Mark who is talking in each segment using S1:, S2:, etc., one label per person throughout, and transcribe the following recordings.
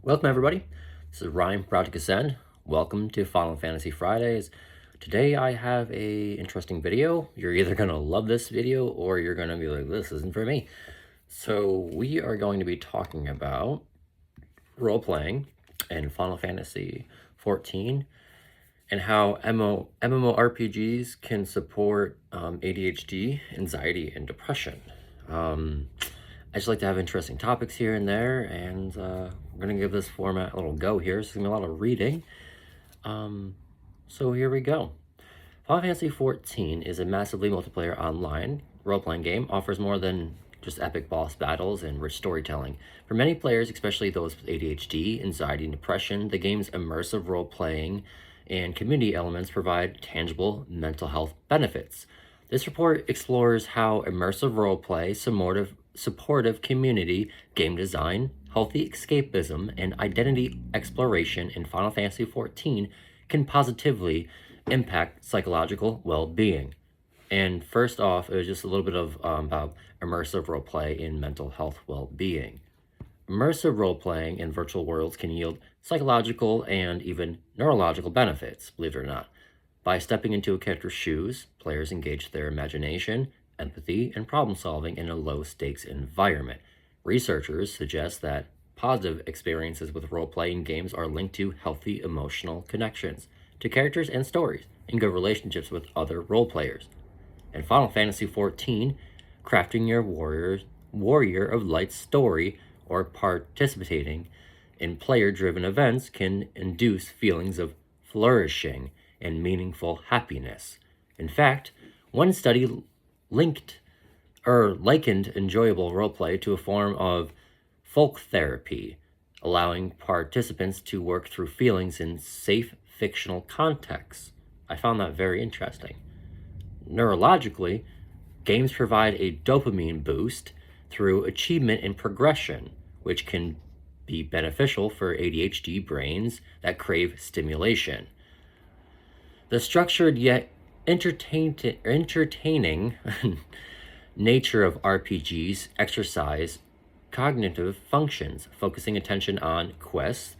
S1: Welcome everybody, this is Ryan Project Ascend. Welcome to Final Fantasy Fridays. Today I have a interesting video. You're either going to love this video or you're going to be like, this isn't for me. So we are going to be talking about role-playing in Final Fantasy XIV and how MMORPGs can support ADHD, anxiety, and depression. I just like to have interesting topics here and there, and we're going to give this format a little go here. So it's going to be a lot of reading. So here we go. Final Fantasy XIV is a massively multiplayer online role-playing game, offers more than just epic boss battles and rich storytelling. For many players, especially those with ADHD, anxiety, and depression, the game's immersive role-playing and community elements provide tangible mental health benefits. This report explores how immersive roleplay, supportive community, game design, healthy escapism, and identity exploration in Final Fantasy XIV can positively impact psychological well-being. And first off, it was just a little bit of about immersive roleplay in mental health well-being. Immersive role-playing in virtual worlds can yield psychological and even neurological benefits, believe it or not. By stepping into a character's shoes, players engage their imagination, empathy, and problem-solving in a low-stakes environment. Researchers suggest that positive experiences with role-playing games are linked to healthy emotional connections to characters and stories, and good relationships with other role players. In Final Fantasy XIV, crafting your warrior of light story or participating in player-driven events can induce feelings of flourishing and meaningful happiness. In fact, one study likened enjoyable roleplay to a form of folk therapy, allowing participants to work through feelings in safe fictional contexts. I found that very interesting. Neurologically, games provide a dopamine boost through achievement and progression, which can be beneficial for ADHD brains that crave stimulation. The structured yet entertaining nature of RPGs exercise cognitive functions, focusing attention on quests,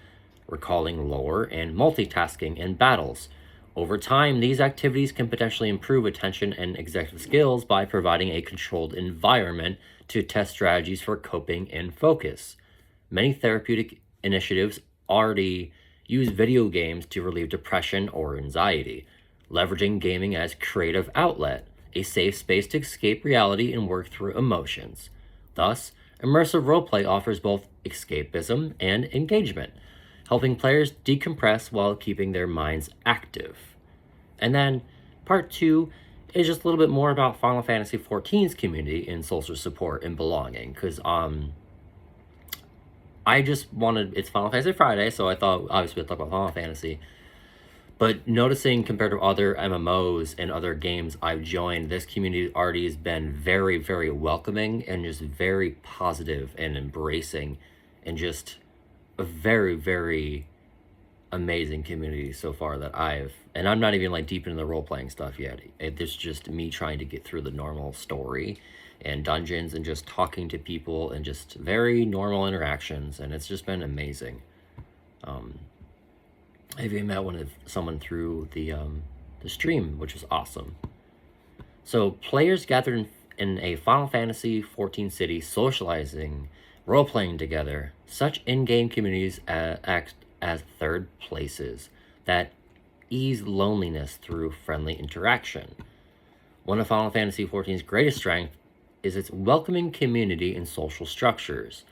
S1: recalling lore, and multitasking in battles. Over time, these activities can potentially improve attention and executive skills by providing a controlled environment to test strategies for coping and focus. Many therapeutic initiatives already use video games to relieve depression or anxiety, leveraging gaming as creative outlet, a safe space to escape reality and work through emotions. Thus, immersive roleplay offers both escapism and engagement, helping players decompress while keeping their minds active. And then part 2 is just a little bit more about Final Fantasy XIV's community and social support and belonging, because I just wanted, it's Final Fantasy Friday, so I thought obviously we'd talk about Final Fantasy. But noticing compared to other MMOs and other games I've joined, this community already has been very, very welcoming and just very positive and embracing, and just a very, very amazing community so far that and I'm not even like deep into the role-playing stuff yet. It's just me trying to get through the normal story and dungeons and just talking to people and just very normal interactions, and it's just been amazing. I've even met someone through the stream, which was awesome. So players gathered in a Final Fantasy XIV city, socializing, role-playing together. Such in-game communities act as third places that ease loneliness through friendly interaction. One of Final Fantasy XIV's greatest strengths is its welcoming community and social structures,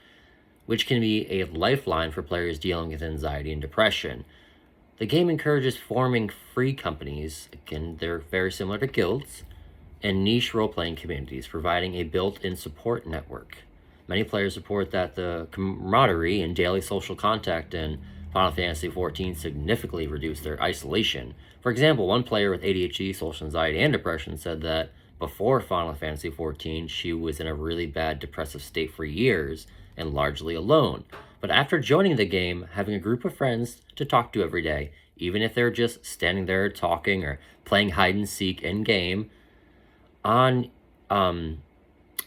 S1: which can be a lifeline for players dealing with anxiety and depression. The game encourages forming free companies, again, they're very similar to guilds, and niche role-playing communities, providing a built-in support network. Many players report that the camaraderie and daily social contact in Final Fantasy XIV significantly reduced their isolation. For example, one player with ADHD, social anxiety, and depression said that before Final Fantasy XIV, she was in a really bad depressive state for years and largely alone. But after joining the game, having a group of friends to talk to every day, even if they're just standing there talking or playing hide and seek in game,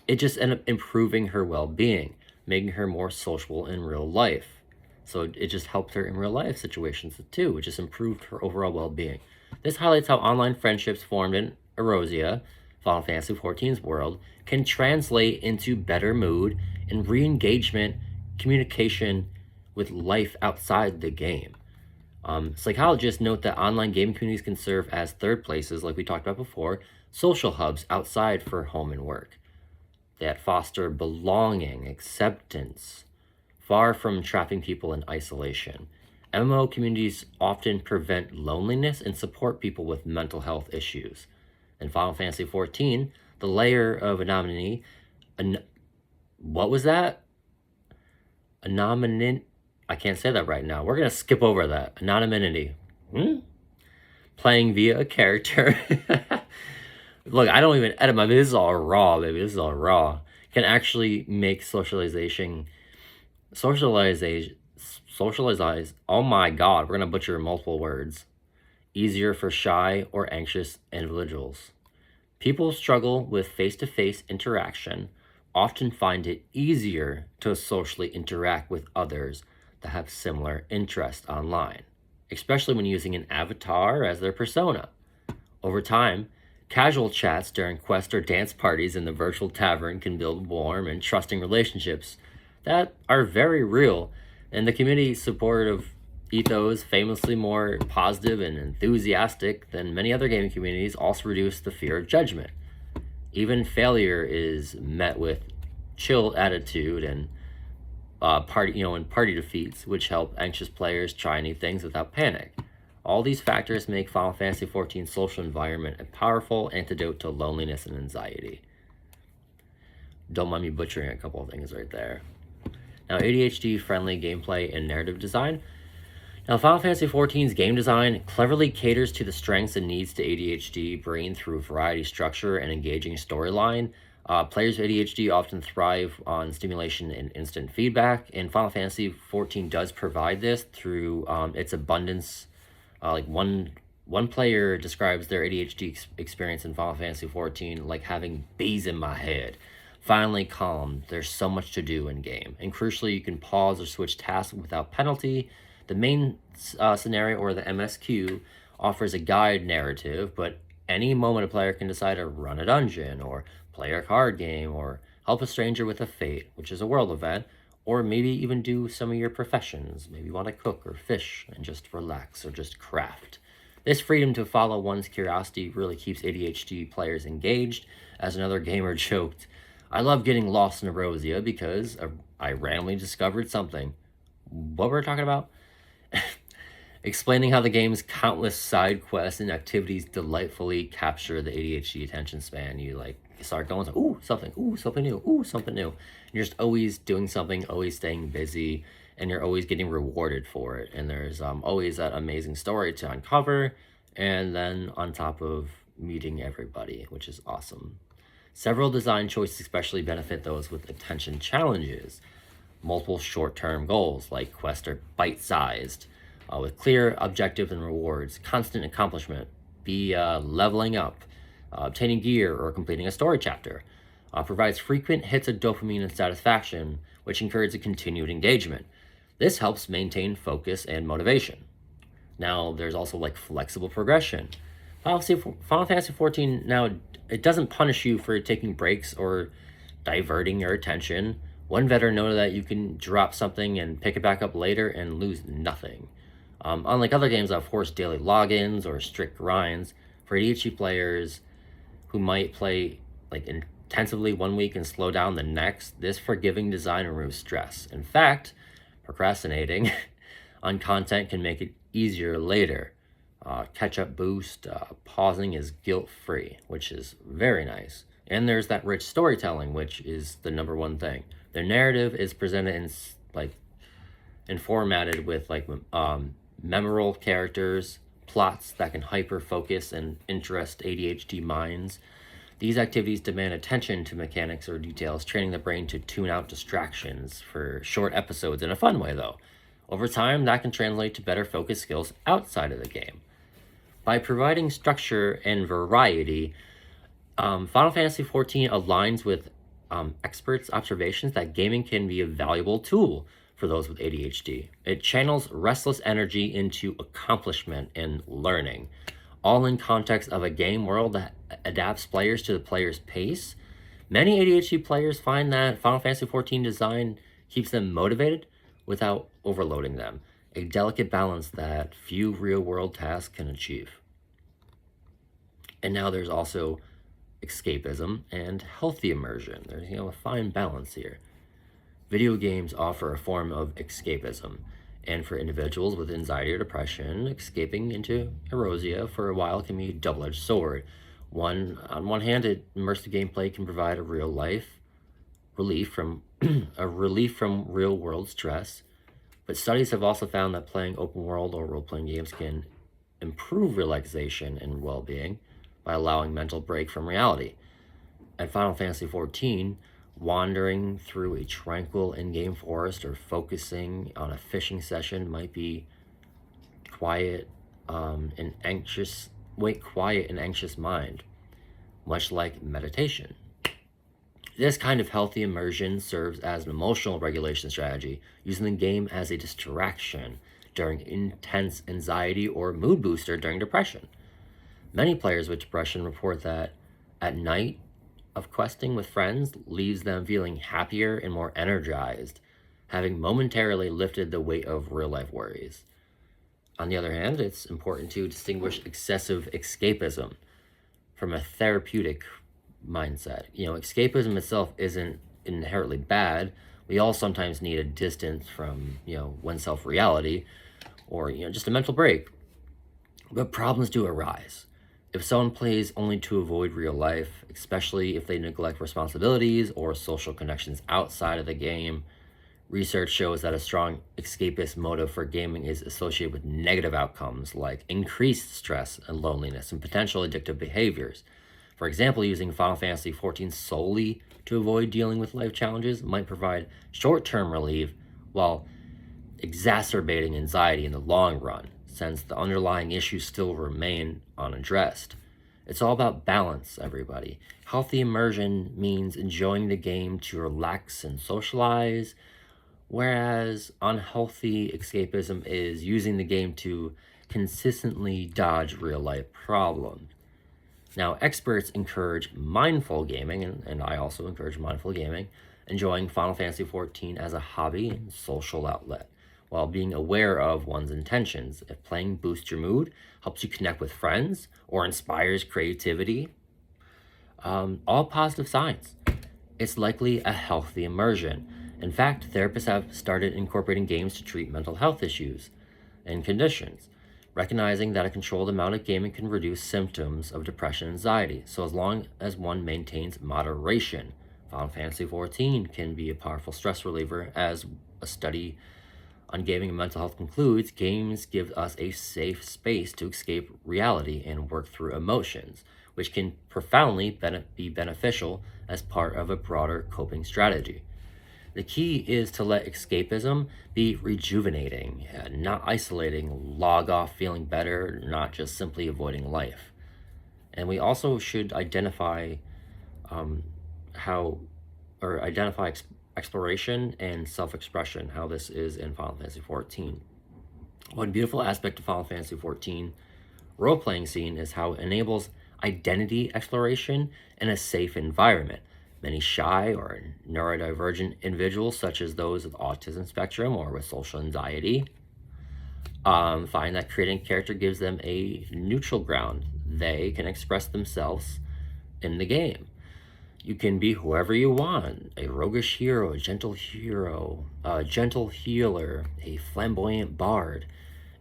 S1: it just ended up improving her well-being, making her more sociable in real life. So it just helped her in real life situations too. It just improved her overall well-being. This highlights how online friendships formed in Erosia, Final Fantasy XIV's world, can translate into better mood and re-engagement, communication with life outside the game. Psychologists note that online gaming communities can serve as third places, like we talked about before, social hubs outside for home and work that foster belonging, acceptance, far from trapping people in isolation. MMO communities often prevent loneliness and support people with mental health issues. In Final Fantasy XIV, the layer of anonymity, what was that? Anonymity. I can't say that right now. We're going to skip over that. Anonymity. Playing via a character. Look, I don't even edit my video. This is all raw, baby. This is all raw. Can actually make socialize. Oh my God, we're going to butcher multiple words. Easier for shy or anxious individuals. People struggle with face-to-face interaction, often find it easier to socially interact with others that have similar interests online, especially when using an avatar as their persona. Over time, casual chats during quest or dance parties in the virtual tavern can build warm and trusting relationships that are very real, and the community supportive ethos, famously more positive and enthusiastic than many other gaming communities, also reduce the fear of judgment. Even failure is met with chill attitude and party defeats, which help anxious players try new things without panic. All these factors make Final Fantasy XIV's social environment a powerful antidote to loneliness and anxiety. Don't mind me butchering a couple of things right there. Now, ADHD-friendly gameplay and narrative design. Now, Final Fantasy XIV's game design cleverly caters to the strengths and needs to ADHD brain through variety, structure, and engaging storyline. Players with ADHD often thrive on stimulation and instant feedback, and Final Fantasy XIV does provide this through its abundance. One player describes their ADHD experience in Final Fantasy XIV like having bees in my head. Finally calm, there's so much to do in game, and crucially, you can pause or switch tasks without penalty. The main scenario, or the MSQ, offers a guide narrative, but any moment a player can decide to run a dungeon, or play a card game, or help a stranger with a fate, which is a world event, or maybe even do some of your professions. Maybe you want to cook or fish and just relax or just craft. This freedom to follow one's curiosity really keeps ADHD players engaged. As another gamer joked, I love getting lost in Erosia because I randomly discovered something. What were we talking about? Explaining how the game's countless side quests and activities delightfully capture the ADHD attention span. You start going, ooh, something new, ooh, something new. You're just always doing something, always staying busy, and you're always getting rewarded for it. And there's always that amazing story to uncover, and then on top of meeting everybody, which is awesome. Several design choices especially benefit those with attention challenges. Multiple short-term goals, like quests, are bite-sized, with clear objectives and rewards, constant accomplishment, leveling up, obtaining gear, or completing a story chapter. Provides frequent hits of dopamine and satisfaction, which encourages continued engagement. This helps maintain focus and motivation. Now, there's also flexible progression. Final Fantasy XIV, now, it doesn't punish you for taking breaks or diverting your attention. One veteran noted that you can drop something and pick it back up later and lose nothing. Unlike other games that force daily logins or strict grinds, for ADHD players who might play intensively one week and slow down the next, this forgiving design removes stress. In fact, procrastinating on content can make it easier later. Catch-up boost, pausing is guilt-free, which is very nice. And there's that rich storytelling, which is the number one thing. Their narrative is presented and formatted with memorable characters, plots that can hyper-focus and interest ADHD minds. These activities demand attention to mechanics or details, training the brain to tune out distractions for short episodes in a fun way, though. Over time, that can translate to better focus skills outside of the game. By providing structure and variety, Final Fantasy XIV aligns with experts' observations that gaming can be a valuable tool for those with ADHD. It channels restless energy into accomplishment and learning, all in context of a game world that adapts players to the player's pace. Many ADHD players find that Final Fantasy XIV design keeps them motivated without overloading them, a delicate balance that few real-world tasks can achieve. And now there's also escapism and healthy immersion. There's, a fine balance here. Video games offer a form of escapism, and for individuals with anxiety or depression, escaping into Erosia for a while can be a double-edged sword. On one hand, immersive gameplay can provide a real-life relief from real-world stress, but studies have also found that playing open-world or role-playing games can improve relaxation and well-being by allowing mental break from reality. At Final Fantasy XIV, wandering through a tranquil in-game forest or focusing on a fishing session might be quiet and anxious mind, much like meditation. This kind of healthy immersion serves as an emotional regulation strategy, using the game as a distraction during intense anxiety or mood booster during depression. Many players with depression report that at night of questing with friends leaves them feeling happier and more energized, having momentarily lifted the weight of real-life worries. On the other hand, it's important to distinguish excessive escapism from a therapeutic mindset. Escapism itself isn't inherently bad. We all sometimes need a distance from, oneself reality or, just a mental break. But problems do arise. If someone plays only to avoid real life, especially if they neglect responsibilities or social connections outside of the game, research shows that a strong escapist motive for gaming is associated with negative outcomes like increased stress and loneliness and potential addictive behaviors. For example, using Final Fantasy XIV solely to avoid dealing with life challenges might provide short-term relief while exacerbating anxiety in the long run, since the underlying issues still remain unaddressed. It's all about balance, everybody. Healthy immersion means enjoying the game to relax and socialize, whereas unhealthy escapism is using the game to consistently dodge real-life problems. Now, experts encourage mindful gaming, and I also encourage mindful gaming, enjoying Final Fantasy XIV as a hobby and social outlet, while being aware of one's intentions. If playing boosts your mood, helps you connect with friends, or inspires creativity, all positive signs. It's likely a healthy immersion. In fact, therapists have started incorporating games to treat mental health issues and conditions, recognizing that a controlled amount of gaming can reduce symptoms of depression and anxiety, so as long as one maintains moderation. Final Fantasy XIV can be a powerful stress reliever. As a study on gaming and mental health concludes, games give us a safe space to escape reality and work through emotions, which can profoundly be beneficial as part of a broader coping strategy. The key is to let escapism be rejuvenating, not isolating, log off feeling better, not just simply avoiding life. And we also should identify exploration and self-expression, how this is in Final Fantasy XIV. One beautiful aspect of Final Fantasy XIV role-playing scene is how it enables identity exploration in a safe environment. Many shy or neurodivergent individuals, such as those with autism spectrum or with social anxiety, find that creating a character gives them a neutral ground. They can express themselves in the game. You can be whoever you want, a roguish hero, a gentle healer, a flamboyant bard,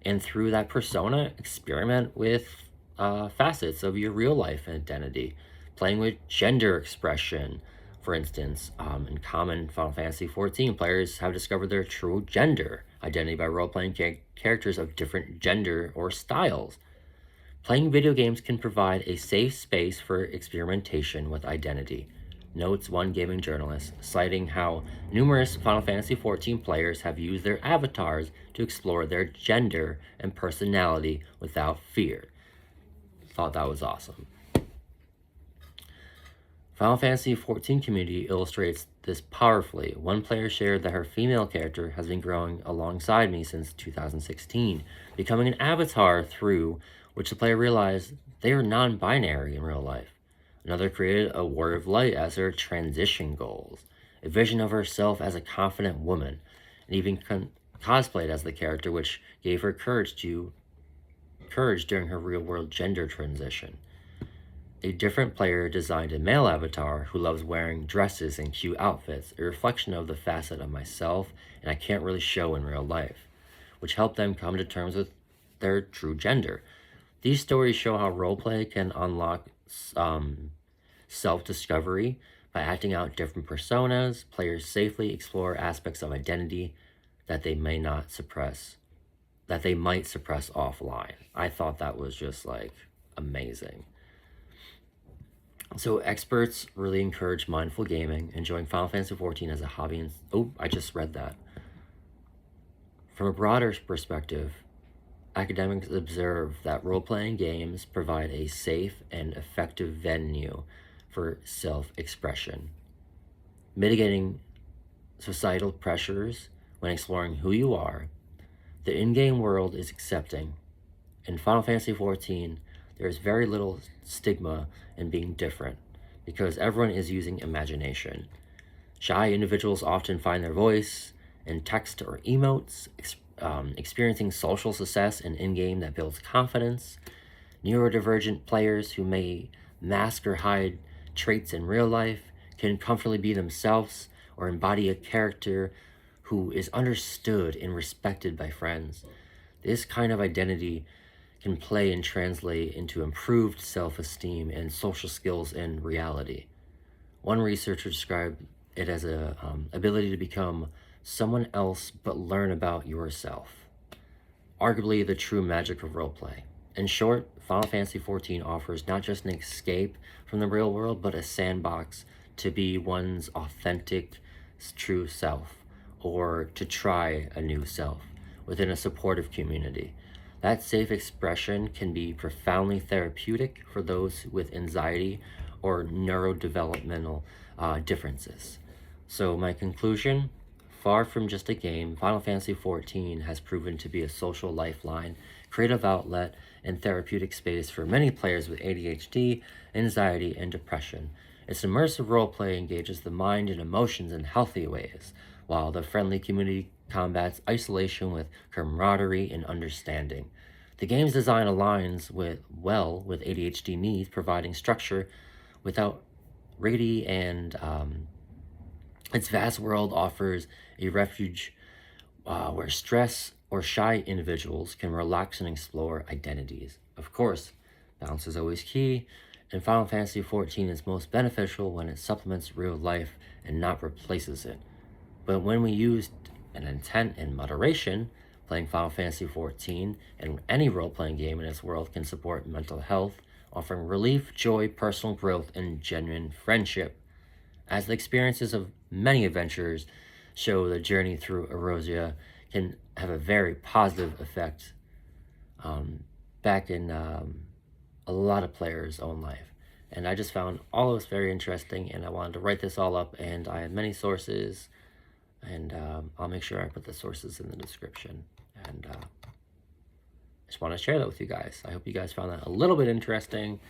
S1: and through that persona, experiment with facets of your real life identity. Playing with gender expression, for instance, in common Final Fantasy XIV, players have discovered their true gender identity by role-playing characters of different gender or styles. Playing video games can provide a safe space for experimentation with identity, notes one gaming journalist, citing how numerous Final Fantasy XIV players have used their avatars to explore their gender and personality without fear. Thought that was awesome. Final Fantasy XIV community illustrates this powerfully. One player shared that her female character has been growing alongside me since 2016, becoming an avatar through which the player realized they are non-binary in real life. Another created a warrior of light as her transition goals, a vision of herself as a confident woman, and even cosplayed as the character, which gave her courage during her real-world gender transition. A different player designed a male avatar who loves wearing dresses and cute outfits, a reflection of the facet of myself and I can't really show in real life, which helped them come to terms with their true gender. These stories show how roleplay can unlock self-discovery by acting out different personas. Players safely explore aspects of identity that they might suppress offline. I thought that was just like amazing. So experts really encourage mindful gaming, enjoying Final Fantasy XIV as a hobby. And oh, I just read that. From a broader perspective, academics observe that role-playing games provide a safe and effective venue for self-expression, mitigating societal pressures when exploring who you are. The in-game world is accepting. In Final Fantasy XIV, there is very little stigma in being different because everyone is using imagination. Shy individuals often find their voice in text or emotes, experiencing social success in-game that builds confidence. Neurodivergent players who may mask or hide traits in real life can comfortably be themselves or embody a character who is understood and respected by friends. This kind of identity can play and translate into improved self-esteem and social skills in reality. One researcher described it as a ability to become someone else but learn about yourself. Arguably the true magic of roleplay. In short, Final Fantasy XIV offers not just an escape from the real world, but a sandbox to be one's authentic, true self, or to try a new self within a supportive community. That safe expression can be profoundly therapeutic for those with anxiety or neurodevelopmental differences. So my conclusion, far from just a game, Final Fantasy XIV has proven to be a social lifeline, creative outlet, and therapeutic space for many players with ADHD, anxiety, and depression. Its immersive roleplay engages the mind and emotions in healthy ways, while the friendly community combats isolation with camaraderie and understanding. The game's design aligns well with ADHD needs, providing structure without rigidity, and its vast world offers a refuge where stress or shy individuals can relax and explore identities. Of course, balance is always key, and Final Fantasy XIV is most beneficial when it supplements real life and not replaces it. But when we use an intent and moderation, playing Final Fantasy XIV and any role-playing game in its world can support mental health, offering relief, joy, personal growth, and genuine friendship. As the experiences of many adventurers show, the journey through Erosia can have a very positive effect back in a lot of players' own life. And I just found all of this very interesting, and I wanted to write this all up, and I have many sources, and I'll make sure I put the sources in the description. And I just want to share that with you guys. I hope you guys found that a little bit interesting.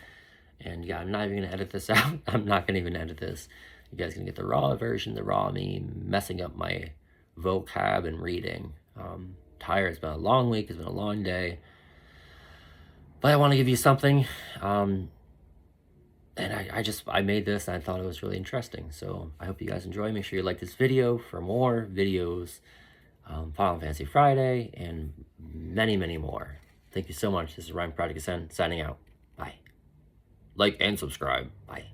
S1: And yeah, I'm not even going to edit this out. I'm not going to even edit this. You guys can get the raw version, the raw me messing up my vocab and reading. Tired. It's been a long week. It's been a long day. But I want to give you something. And I made this and I thought it was really interesting. So I hope you guys enjoy. Make sure you like this video for more videos. Final Fantasy Friday and many, many more. Thank you so much. This is Ryan Project Ascend signing out. Bye. Like and subscribe. Bye.